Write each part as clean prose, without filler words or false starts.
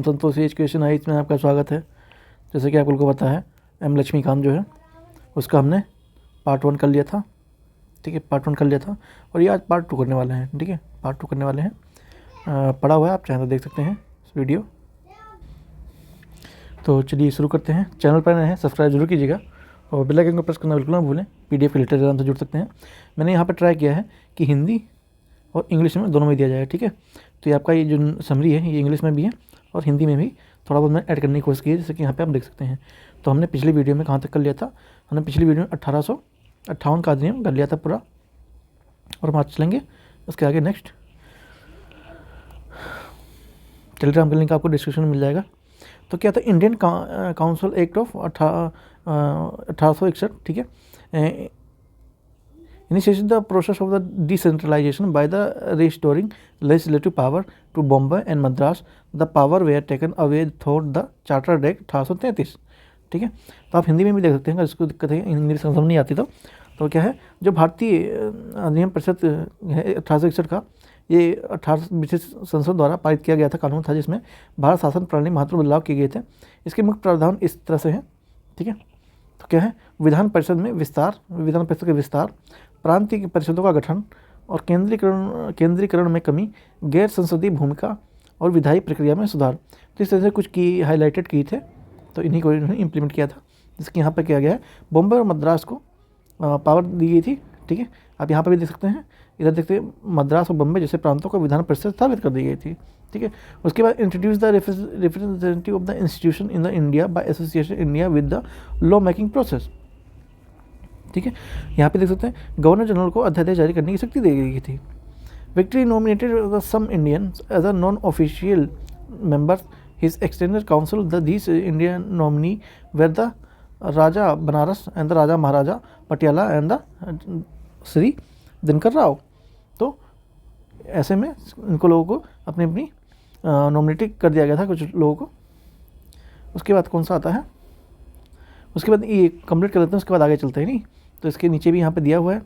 Santoshi education Heights में आपका स्वागत है। जैसे कि आप लोगों को पता है, एम लक्ष्मीकांत जो है उसका हमने पार्ट 1 कर लिया था। ठीक है, पार्ट 1 कर लिया था और ये आज पार्ट 2 करने वाले हैं। ठीक है, पार्ट 2 करने वाले हैं। पढ़ा हुआ है, आप चाहें तो देख सकते हैं इस वीडियो। तो चलिए शुरू करते हैं। चैनल पर नए हैं सब्सक्राइब जरूर कीजिएगा और बेल आइकन को प्रेस करना बिल्कुल ना भूलें। PDF के लेटर आराम से जुड़ सकते हैं। मैंने यहाँ पर ट्राई किया है कि हिंदी और इंग्लिश में दोनों में दिया जाएगा। ठीक है, तो ये आपका ये जो समरी है ये इंग्लिश में भी है और हिंदी में भी थोड़ा बहुत मैंने ऐड करने की कोशिश की है, जैसे कि यहाँ पे आप देख सकते हैं। तो हमने पिछली वीडियो में कहाँ तक कर लिया था? हमने पिछली वीडियो में 1858 का अधिनियम कर लिया था पूरा, और हम आज चलेंगे उसके आगे नेक्स्ट। टेलीग्राम का लिंक आपको डिस्क्रिप्शन में मिल जाएगा। तो क्या था? Indian council act of 1861। ठीक है, initiated the process of the decentralization by the restoring legislative power to Bombay and Madras. The power were taken away through the Charter Act 1833. ठीक है, तो आप हिंदी में भी देख सकते हैं अगर इसको दिक्कत है, इंग्लिश समझ नहीं आती तो क्या है, जो भारतीय अधिनियम परिषद है 1861 का, ये 18 ब्रिटिश संसद द्वारा पारित किया गया था, कानून था जिसमें भारत शासन प्रणाली महत्वपूर्ण बदलाव किए गए थे। इसके मुख्य प्रावधान इस तरह से हैं। ठीक है, तो क्या है? विधान परिषद में विस्तार, विधान परिषद के विस्तार, प्रांतीय परिषदों का गठन और केंद्रीकरण में कमी, गैर संसदीय भूमिका और विधायी प्रक्रिया में सुधार। तो इस तरह से कुछ की हाईलाइटेड की थे, तो इन्हीं को इन्होंने इम्प्लीमेंट किया था, जिसके यहाँ पर किया गया है। बॉम्बे और मद्रास को पावर दी गई थी। ठीक है, आप यहाँ पर भी देख सकते हैं, इधर देखते हैं मद्रास और बम्बे जैसे प्रांतों को विधान परिषद स्थापित कर दी गई थी। ठीक है, उसके बाद introduce the representative of the institution in the India by association India with the law making process. ठीक है, यहाँ पे देख सकते हैं गवर्नर जनरल को अध्यादेश जारी करने की शक्ति दी गई थी। विक्ट्री nominated some Indians as a non official members his extended council the these Indian nominee were the Raja Banaras and the Raja Maharaja Patiala and the Shri Dinkar Rao. तो ऐसे में इनको लोगों को अपनी अपनी नॉमिनेट कर दिया गया था, कुछ लोगों को। उसके बाद कौन सा आता है? उसके बाद ये कंप्लीट कर लेते हैं, उसके बाद आगे चलते हैं। नहीं तो इसके नीचे भी यहाँ पे दिया हुआ है।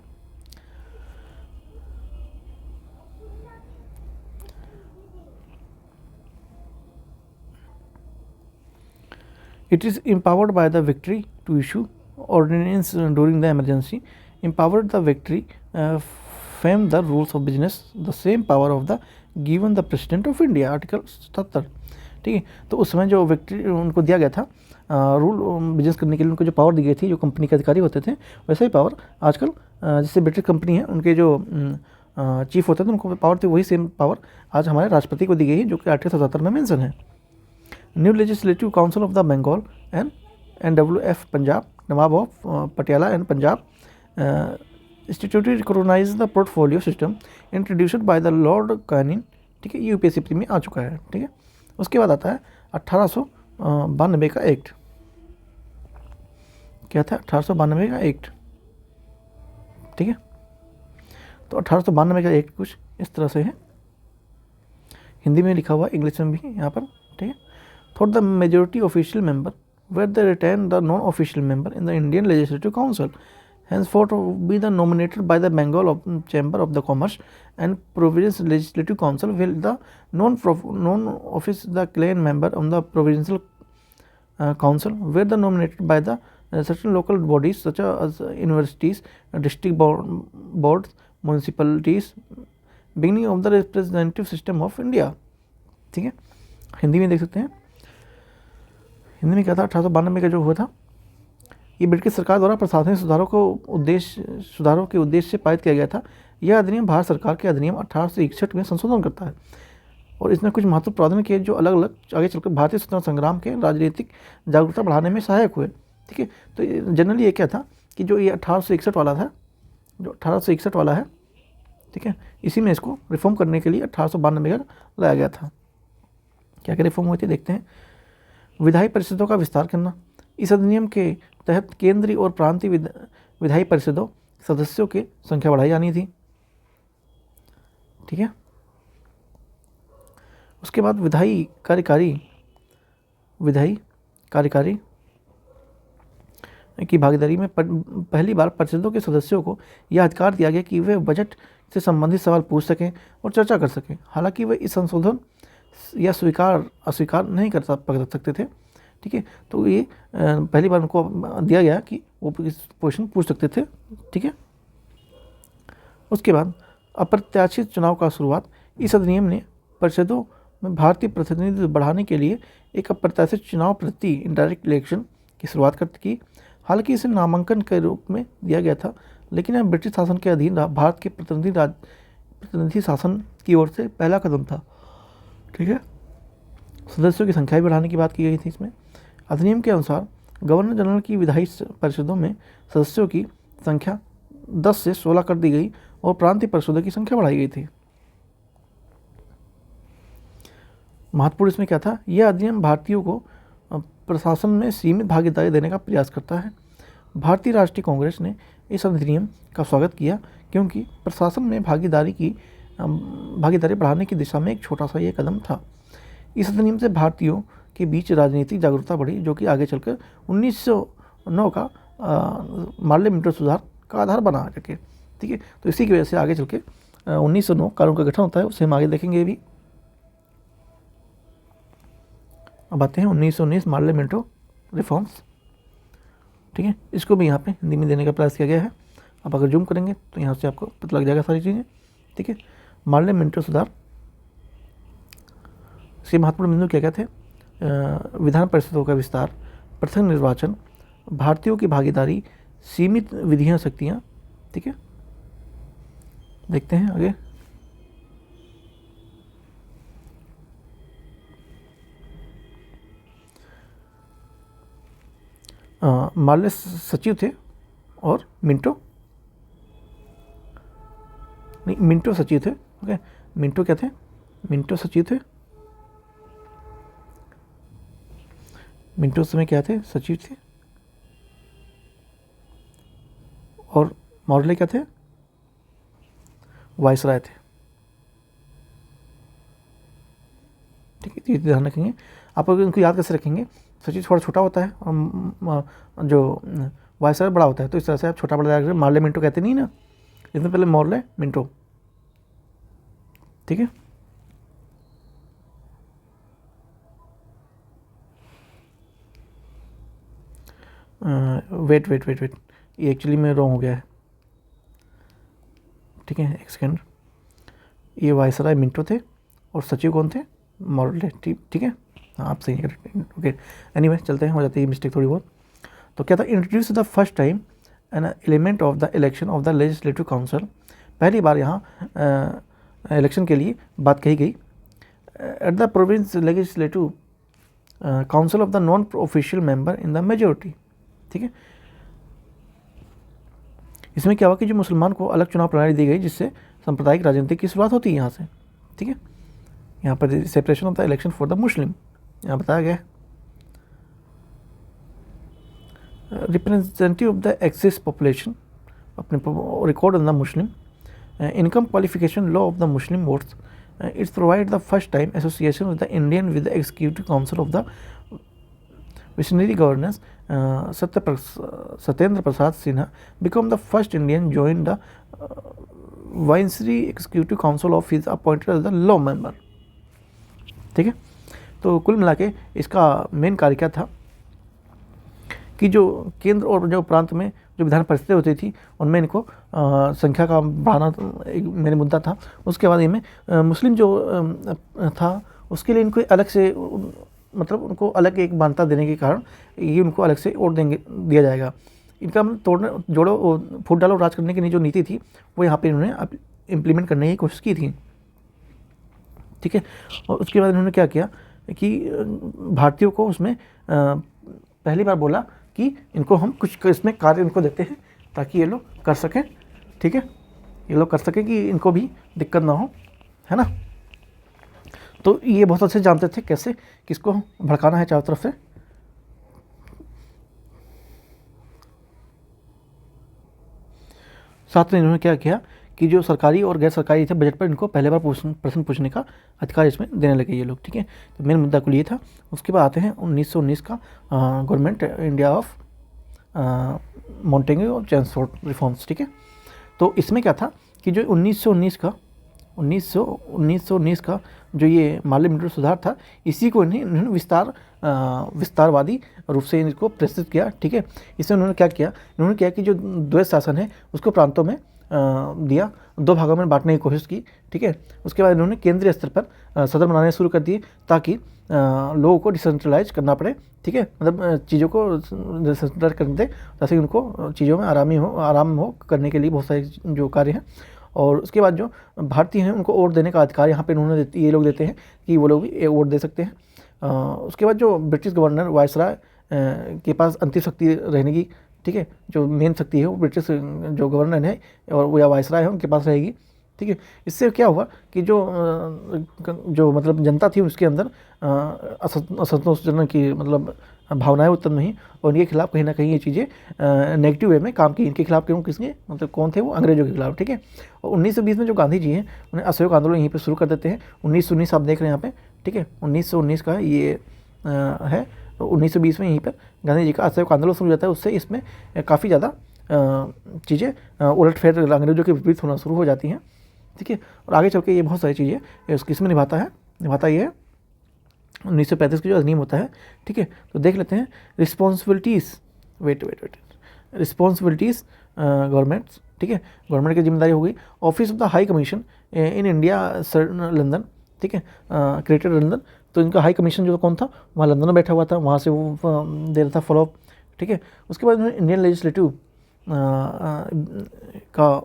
It is empowered by the victory to issue ordinance during the emergency. Empowered the victory frame the rules of business. The same power of the given the president of India. Article 77। ठीक है, तो उस समय जो victory उनको दिया गया था, रूल बिजनेस करने के लिए उनको जो पावर दी गई थी, जो कंपनी के अधिकारी होते थे, वैसे ही पावर आजकल जैसे ब्रिटिश कंपनी है उनके जो चीफ होते थे उनको पावर थी, वही सेम पावर आज हमारे राष्ट्रपति को दी गई है, जो कि आर्टिकल 77 में मेंशन है। New legislative council of the Bengal and NWF Punjab, Nawab of Patiala and Punjab instituted recognise the portfolio system introduced by the Lord Canning. ठीक है, ये UPSC में आ चुका है। ठीक है, उसके बाद आता है 1892 का एक्ट। क्या था? 1892 का एक्ट। ठीक है, तो 1892 का एक्ट कुछ इस तरह से है, हिंदी में लिखा हुआ, इंग्लिश में भी यहाँ पर। ठीक है, for the majority official member were the retain the non official member in the Indian legislative council henceforth be the nominated by the Bengal Chamber of the Commerce and Province Legislative Council, while the non-office the clan member of the Provincial Council were the nominated by the certain local bodies such as universities, district boards, municipalities, beginning of the representative system of India. ठीक है, हिंदी में देख सकते हैं। हिंदी में क्या था? 1892 का जो हुआ था, ये ब्रिटिश सरकार द्वारा प्रशासनिक सुधारों के उद्देश्य से पारित किया गया था। यह अधिनियम भारत सरकार के अधिनियम 1861 में संशोधन करता है और इसमें कुछ महत्वपूर्ण प्रावधान किए जो अलग अलग आगे चलकर भारतीय स्वतंत्रता संग्राम के राजनीतिक जागरूकता बढ़ाने में सहायक हुए। ठीक है, तो जनरली ये क्या था कि जो ये 1861 वाला था, जो 1861 वाला है, ठीक है, इसी में इसको रिफॉर्म करने के लिए 1892 का लाया गया था। क्या क्या रिफॉर्म हुए थे देखते हैं। विधायी परिषदों का विस्तार करना। इस अधिनियम के तहत केंद्रीय और प्रांतीय विधायी परिषदों सदस्यों की संख्या बढ़ाई जानी थी। ठीक है, उसके बाद विधायी कार्यकारी की भागीदारी में पहली बार परिषदों के सदस्यों को यह अधिकार दिया गया कि वे बजट से संबंधित सवाल पूछ सकें और चर्चा कर सकें। हालांकि वे इस संशोधन या स्वीकार अस्वीकार नहीं कर सकते थे। ठीक है, तो ये पहली बार उनको दिया गया कि वो इस क्वेश्चन पूछ सकते थे। ठीक है, उसके बाद अप्रत्याशित चुनाव का शुरुआत। इस अधिनियम ने परिषदों में भारतीय प्रतिनिधित्व बढ़ाने के लिए एक अप्रत्याशित चुनाव पद्धति इनडायरेक्ट इलेक्शन की शुरुआत की। हालांकि इसे नामांकन के रूप में दिया गया था, लेकिन यह ब्रिटिश शासन के अधीन भारत के प्रतिनिधि शासन की ओर से पहला कदम था। ठीक है, सदस्यों की संख्या भी बढ़ाने की बात की गई थी इसमें। अधिनियम के अनुसार गवर्नर जनरल की विधायी परिषदों में सदस्यों की संख्या 10 से 16 कर दी गई और प्रांतीय परिषदों की संख्या बढ़ाई गई थी। महत्वपूर्ण इसमें क्या था, यह अधिनियम भारतीयों को प्रशासन में सीमित भागीदारी देने का प्रयास करता है। भारतीय राष्ट्रीय कांग्रेस ने इस अधिनियम का स्वागत किया क्योंकि प्रशासन में भागीदारी बढ़ाने की दिशा में एक छोटा सा ये कदम था। इस अधिनियम से भारतीयों के बीच राजनीतिक जागरूकता बढ़ी, जो कि आगे चलकर 1909 का मार्ले मिंटो सुधार का आधार बना सके। ठीक है, तो इसी की वजह से आगे चल के 1909 कानून का गठन होता है, उसे हम आगे देखेंगे भी। अब आते हैं 1919 मार्ले मिंटो रिफॉर्म्स। ठीक है, इसको भी यहाँ पे हिंदी में देने का प्रयास किया गया है। अब अगर जूम करेंगे तो यहाँ से आपको पता लग जाएगा सारी चीज़ें। ठीक है, मार्ले मिंटो सुधार, इसके महत्वपूर्ण बिंदु क्या क्या थे, विधान परिषदों का विस्तार, पृथक निर्वाचन, भारतीयों की भागीदारी, सीमित विधियाँ शक्तियाँ। ठीक है, देखते हैं आगे। मार्ले सचिव थे और मिंटो सचिव थे। ओके, मिंटो क्या थे, मिंटो सचिव थे, मिंटो उस समय क्या थे, सचिव थे, और मार्ले क्या थे, वायसराय थे। ठीक है, ध्यान रखेंगे आप। अगर इनको याद कैसे रखेंगे, सचिव थोड़ा छोटा होता है और जो वायसराय बड़ा होता है, तो इस तरह से आप छोटा बड़ा याद करें। मार्ले मिंटो कहते नहीं ना, इसमें पहले मार्ले मिंटो। ठीक है, वेट, ये एक्चुअली में रॉन्ग हो गया है। ठीक है, एक सेकेंड, ये वायसराय मिंटो थे और सचिव कौन थे, मार्ले। ठीक है, हाँ आप सही करें। ओके, एनीवे चलते हैं, हो जाती है मिस्टेक थोड़ी बहुत। तो क्या था, introduce the first time an element of the election of the legislative council. पहली बार यहाँ इलेक्शन के लिए बात कही गई। At the province legislative council of the non official member in the majority. ठीक है, इसमें क्या हुआ कि जो मुसलमान को अलग चुनाव प्रणाली दी गई, जिससे सांप्रदायिक राजनीति की शुरुआत होती है यहाँ से। ठीक है, यहाँ पर separation of the election for the Muslim यहाँ बताया गया है। Representative of the axis population, अपने record on the Muslim income qualification law of the Muslim votes. It's provide the first time association with the Indian with the executive council of the visionary governance. Satyendra Prasad Sinha become the first Indian join the viceroy executive council of his appointed as the law member. ठीक है, तो कुल मिला के इसका main कार्य क्या था कि जो केंद्र और जो प्रांत में जो विधान परिषदें होती थी, उनमें इनको संख्या का बढ़ाना एक मेन मुद्दा था। उसके बाद इनमें मुस्लिम जो था, उसके लिए इनको अलग से मतलब उनको अलग एक मान्यता देने के कारण ये उनको अलग से वोट दिया जाएगा। इनका मतलब जोड़ो फूट डालो राज करने की जो नीति थी, वो यहाँ पे इन्होंने इम्प्लीमेंट करने की कोशिश की थी। ठीक है, और उसके बाद इन्होंने क्या किया कि भारतीयों को उसमें पहली बार बोला कि इनको हम कुछ इसमें कार्य इनको देते हैं ताकि ये लोग कर सकें। ठीक है, ये लोग कर सकें कि इनको भी दिक्कत ना हो, है ना। तो ये बहुत अच्छे जानते थे कैसे किसको भड़काना है चारों तरफ से। साथ में इन्होंने क्या किया कि जो सरकारी और गैर सरकारी थे बजट पर इनको पहले बार प्रश्न पूछने का अधिकार इसमें देने लगे ये लोग। ठीक है, तो मेन मुद्दा कुल ये था। उसके बाद आते हैं 1919 का गवर्नमेंट इंडिया ऑफ मॉन्टेग्यू और चैम्सफोर्ड रिफॉर्म्स। ठीक है, तो इसमें क्या था कि जो 1919 का 1919 का जो ये माल्य मिलिट्री सुधार था, इसी को इन्होंने विस्तारवादी रूप से इनको प्रस्तुत किया। ठीक है, इसमें उन्होंने क्या किया, इन्होंने क्या कि जो द्वैत शासन है उसको प्रांतों में दिया, 2 भागों में बांटने की कोशिश की। ठीक है, उसके बाद इन्होंने केंद्रीय स्तर पर सदन बनाने शुरू कर दिए ताकि लोगों को डिसेंट्रलाइज करना पड़े। ठीक है, मतलब चीज़ों को डिसेंट्रलाइज करने दें ताकि उनको चीज़ों में आराम हो करने के लिए बहुत सारे जो कार्य हैं। और उसके बाद जो भारतीय हैं उनको वोट देने का अधिकार यहाँ पे इन्होंने ये लोग देते हैं कि वो लोग भी वोट दे सकते हैं। उसके बाद जो ब्रिटिश गवर्नर वायसराय के पास अंतिम शक्ति रहने की, ठीक है, जो मेन शक्ति है वो ब्रिटिश जो गवर्नर है और वो या वायसराय है उनके पास रहेगी। ठीक है, इससे क्या हुआ कि जो मतलब जनता थी उसके अंदर असंतोषजनक की मतलब भावनाएं उत्पन्न हुई और इनके खिलाफ कहीं ना कहीं ये चीज़ें नेगेटिव वे में काम की। इनके खिलाफ क्यों, किसके मतलब कौन थे, वो अंग्रेजों के खिलाफ। ठीक है, और 1920 में जो गांधी जी हैं उन्हें असहयोग आंदोलन यहीं पे शुरू कर देते हैं। 1919 आप देख रहे हैं यहाँ पे। ठीक है, 1919 का ये है। 1920 में यहीं पर गांधी जी का असहयोग आंदोलन शुरू हो जाता है। उससे इसमें काफ़ी ज़्यादा चीज़ें उलटफेर अंग्रेजों के विपरीत होना शुरू हो जाती हैं। ठीक है, और आगे चल के ये बहुत सारी चीज़ें किसमें निभाता ये है 1935 का जो अधिनियम होता है। ठीक है, तो देख लेते हैं रिस्पॉन्सिबिलिटीज़ रिस्पॉन्सिबिलिटीज़ गवर्नमेंट्स। ठीक है, गवर्नमेंट की जिम्मेदारी हो गई। Office of the high commission in India London. ठीक है, क्रिएटेड लंदन। तो इनका हाई कमीशन जो कौन था, वहाँ लंदन में बैठा हुआ था, वहाँ से वो दे रहा था फॉलोअप। ठीक है, उसके बाद उन्होंने इंडियन लेजिस्लेटिव का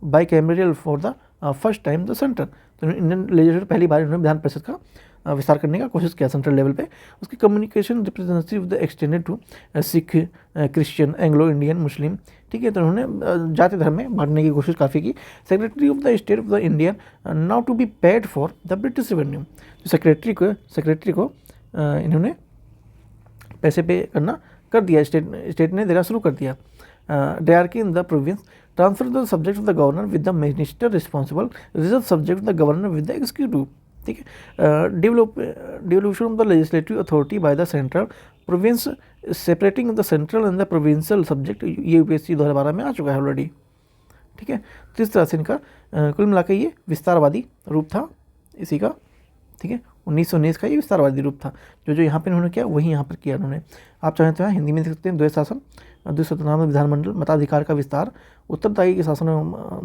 bicameral for the first time the centre. तो इंडियन लेजिस्लेटिव पहली बार उन्होंने विधान परिषद का विस्तार करने का कोशिश किया सेंट्रल लेवल पे। उसकी communication representative the extended to Sikh, Christian, Anglo Indian, Muslim. ठीक है, तो उन्होंने जाति धर्म में बांटने की कोशिश काफ़ी की। Secretary of the state of the Indian now to be paid for the British revenue. Secretary को इन्होंने पैसे पे करना कर दिया, स्टेट ने देना शुरू कर दिया। Dyarchy in the province, transfer the subject of the governor with the minister responsible, reserve subject of the governor with the executive. ठीक है, devolution of the legislative authority by the central province, separating the central and the provincial subject. ये UPSC 2012 में आ चुका है already. ठीक है, तो इस तरह से इनका कुल मिलाकर ये विस्तारवादी रूप था इसी का। ठीक है, 1919 का ये विस्तारवादी रूप था। जो यहाँ पे इन्होंने किया वही यहाँ पर किया इन्होंने। आप चाहें तो यहाँ हिंदी में देख सकते हैं। द्वैत शासन, 297 विधानमंडल, मताधिकार का विस्तार, उत्तरदायी के शासन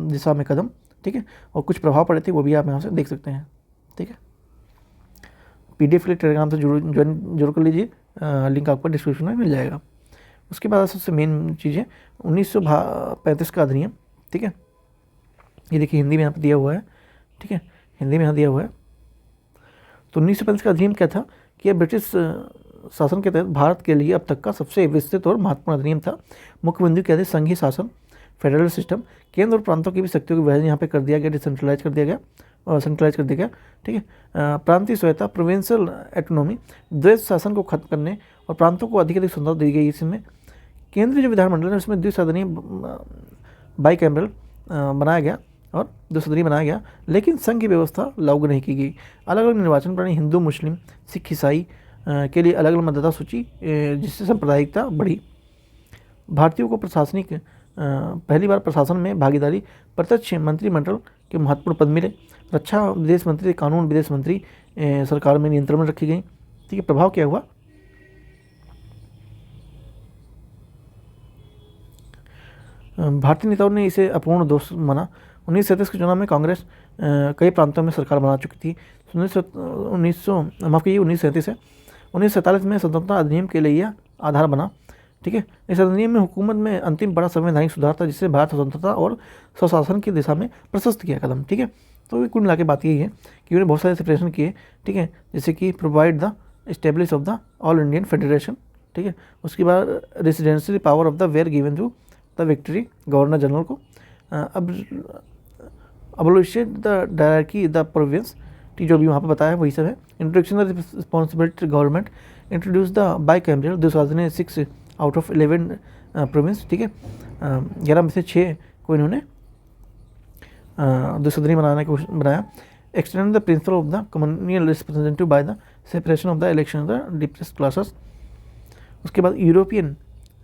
दिशा में कदम। ठीक है, और कुछ प्रभाव पड़े थे वो भी आप यहाँ से देख सकते हैं। ठीक है, PDF के लिए टेलीग्राम से जरूर कर लीजिए, लिंक आपको डिस्क्रिप्शन में मिल जाएगा। उसके बाद सबसे मेन चीज़ है 1935 का अधिनियम। ठीक है, ये देखिए हिंदी में यहाँ पर दिया हुआ है। ठीक है, हिंदी में यहाँ दिया हुआ है। तो 1935 का अधिनियम क्या था कि यह ब्रिटिश शासन के तहत भारत के लिए अब तक का सबसे विस्तृत और महत्वपूर्ण अधिनियम था। मुख्य बिंदु क्या थे, संघीय शासन, फेडरल सिस्टम, केंद्र और प्रांतों की भी शक्तियों का विभाजन यहाँ पे कर दिया गया, डिसेंट्रलाइज कर दिया गया और सेंट्रलाइज कर दिया गया। ठीक है, प्रांतीय स्वायत्ता, प्रोविंशियल एटोनॉमी, द्वैत शासन को खत्म करने और प्रांतों को अधिक स्वतंत्रता दी गई। इसमें केंद्रीय जो विधानमंडल है उसमें द्विसदनीय बाई कैमरल बनाया गया और द्विसदनीय बनाया गया, लेकिन संघ की व्यवस्था लागू नहीं की गई। अलग अलग निर्वाचन प्रणाली, हिंदू, मुस्लिम, सिख, ईसाई के लिए अलग अलग मतदाता सूची, जिससे सांप्रदायिकता बढ़ी। भारतीयों को प्रशासनिक पहली बार प्रशासन में भागीदारी, प्रत्यक्ष मंत्रिमंडल के महत्वपूर्ण पद मिले। रक्षा, विदेश मंत्री, कानून, विदेश मंत्री सरकार में नियंत्रण में रखी गई। ठीक है, प्रभाव क्या हुआ, भारतीय नेताओं ने इसे अपूर्ण दोष माना। 1937 के चुनाव में कांग्रेस कई प्रांतों में सरकार बना चुकी थी। 1937 है। 1947 में स्वतंत्रता अधिनियम के लिए यह आधार बना। ठीक है, इस अधिनियम में हुकूमत में अंतिम बड़ा संवैधानिक सुधार था जिससे भारत स्वतंत्रता और स्वशासन की दिशा में प्रशस्त किया कदम। ठीक है, तो कुल मिला के बात यही है कि उन्होंने बहुत सारे सेपरेशन किए। ठीक है, जैसे कि provide the establish of the all Indian federation. ठीक है, उसके बाद residential power of the were given to the विक्ट्री गवर्नर जनरल को। अब abolished the dyarchy the province, जो भी वहाँ पर बताया वही सब है। Introduction the responsibility government, introduce the bicameral, 2006 out of 11 province. ठीक है, 11 में से 6 को इन्होंने द्विसदनीय बनाने की बनाया। Extend the principle of the communal representative by the separation of the election of the depressed classes. उसके बाद European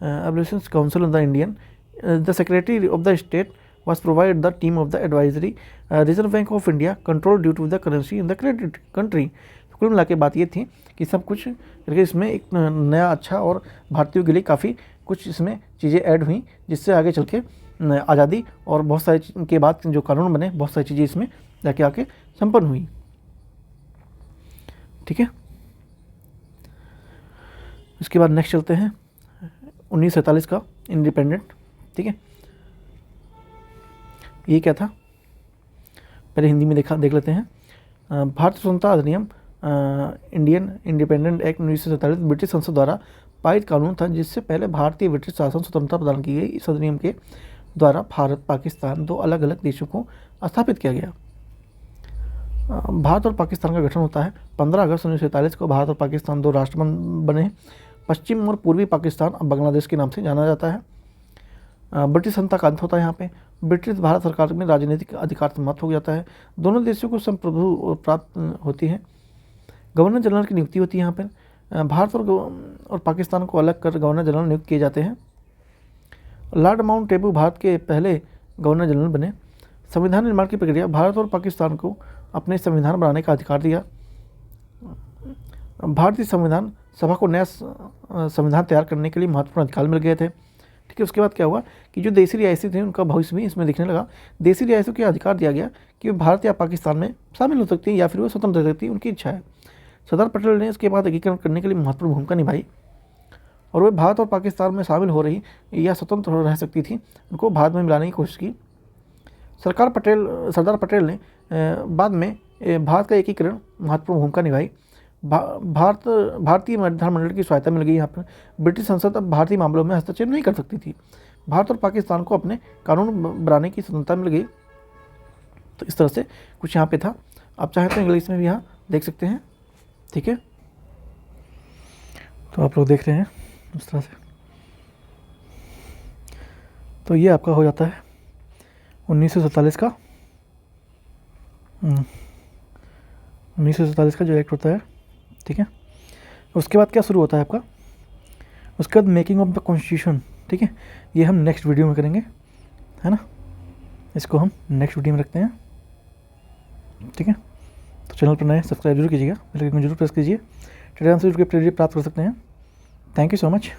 abolition council of the Indian, the secretary of the state was provide the team of the advisory Reserve Bank of India control due to the currency in the credit country। कुल मिला के बात ये थी कि सब कुछ करके इसमें एक नया अच्छा और भारतीयों के लिए काफ़ी कुछ इसमें चीज़ें ऐड हुई, जिससे आगे चल के आज़ादी और बहुत सारे के बाद जो कानून बने, बहुत सारी चीज़ें इसमें जाके आके संपन्न हुई। ठीक है, इसके बाद नेक्स्ट चलते हैं 1947 का इंडिपेंडेंट। ठीक है, ये क्या था पहले हिंदी में देख लेते हैं। भारतीय स्वतंत्रता अधिनियम इंडियन इंडिपेंडेंट एक्ट 1947 ब्रिटिश संसद द्वारा पारित कानून था, जिससे पहले भारतीय ब्रिटिश शासन स्वतंत्रता प्रदान की गई। इस अधिनियम के द्वारा भारत पाकिस्तान दो अलग अलग देशों को स्थापित किया गया। भारत और पाकिस्तान का गठन होता है 15 अगस्त 1947 को। भारत और पाकिस्तान दो राष्ट्र बने। पश्चिम और पूर्वी पाकिस्तान अब बांग्लादेश के नाम से जाना जाता है। ब्रिटिश सत्ता का अंत होता है यहाँ पे। ब्रिटिश भारत सरकार में राजनीतिक अधिकार समाप्त हो जाता है। दोनों देशों को संप्रभु प्राप्त होती है। गवर्नर जनरल की नियुक्ति होती है यहाँ पर। भारत और पाकिस्तान को अलग कर गवर्नर जनरल नियुक्त किए जाते हैं। लॉर्ड माउंट टेबू भारत के पहले गवर्नर जनरल बने। संविधान निर्माण की प्रक्रिया, भारत और पाकिस्तान को अपने संविधान बनाने का अधिकार दिया। भारतीय संविधान सभा को नया संविधान तैयार करने के लिए महत्वपूर्ण अधिकार मिल गए थे। ठीक है, उसके बाद क्या हुआ कि जो देसी रियासतें थे उनका भविष्य भी इसमें दिखने लगा। देसी रियासतों को अधिकार दिया गया कि वे भारत या पाकिस्तान में शामिल हो सकती हैं या फिर वो स्वतंत्र रह सकती है, उनकी इच्छा है। सरदार पटेल ने इसके बाद एकीकरण करने के लिए महत्वपूर्ण भूमिका निभाई और वे भारत और पाकिस्तान में शामिल हो रही या स्वतंत्र रह सकती थी, उनको भारत में मिलाने की कोशिश की। सरदार पटेल ने बाद में भारत का एकीकरण महत्वपूर्ण भूमिका निभाई। भारतीय विधानमंडल की सहायता मिल गई। यहाँ पर ब्रिटिश संसद अब भारतीय मामलों में हस्तक्षेप नहीं कर सकती थी। भारत और पाकिस्तान को अपने कानून बनाने की स्वतंत्रता मिल गई। तो इस तरह से कुछ यहाँ पे था। आप चाहें तो इंग्लिश में भी यहाँ देख सकते हैं। ठीक है, तो आप लोग देख रहे हैं इस तरह से। तो ये आपका हो जाता है 1947 का 1947 का जो एक्ट होता है। ठीक है, उसके बाद क्या शुरू होता है आपका, उसके बाद मेकिंग ऑफ द कॉन्स्टिट्यूशन। ठीक है, ये हम नेक्स्ट वीडियो में करेंगे, है ना। इसको हम नेक्स्ट वीडियो में रखते हैं। ठीक है, तो चैनल पर नए सब्सक्राइब जरूर कीजिएगा, बेल आइकन जरूर प्रेस कीजिए। टेलीग्राम से जुड़ के प्राप्त कर सकते हैं। Thank you so much.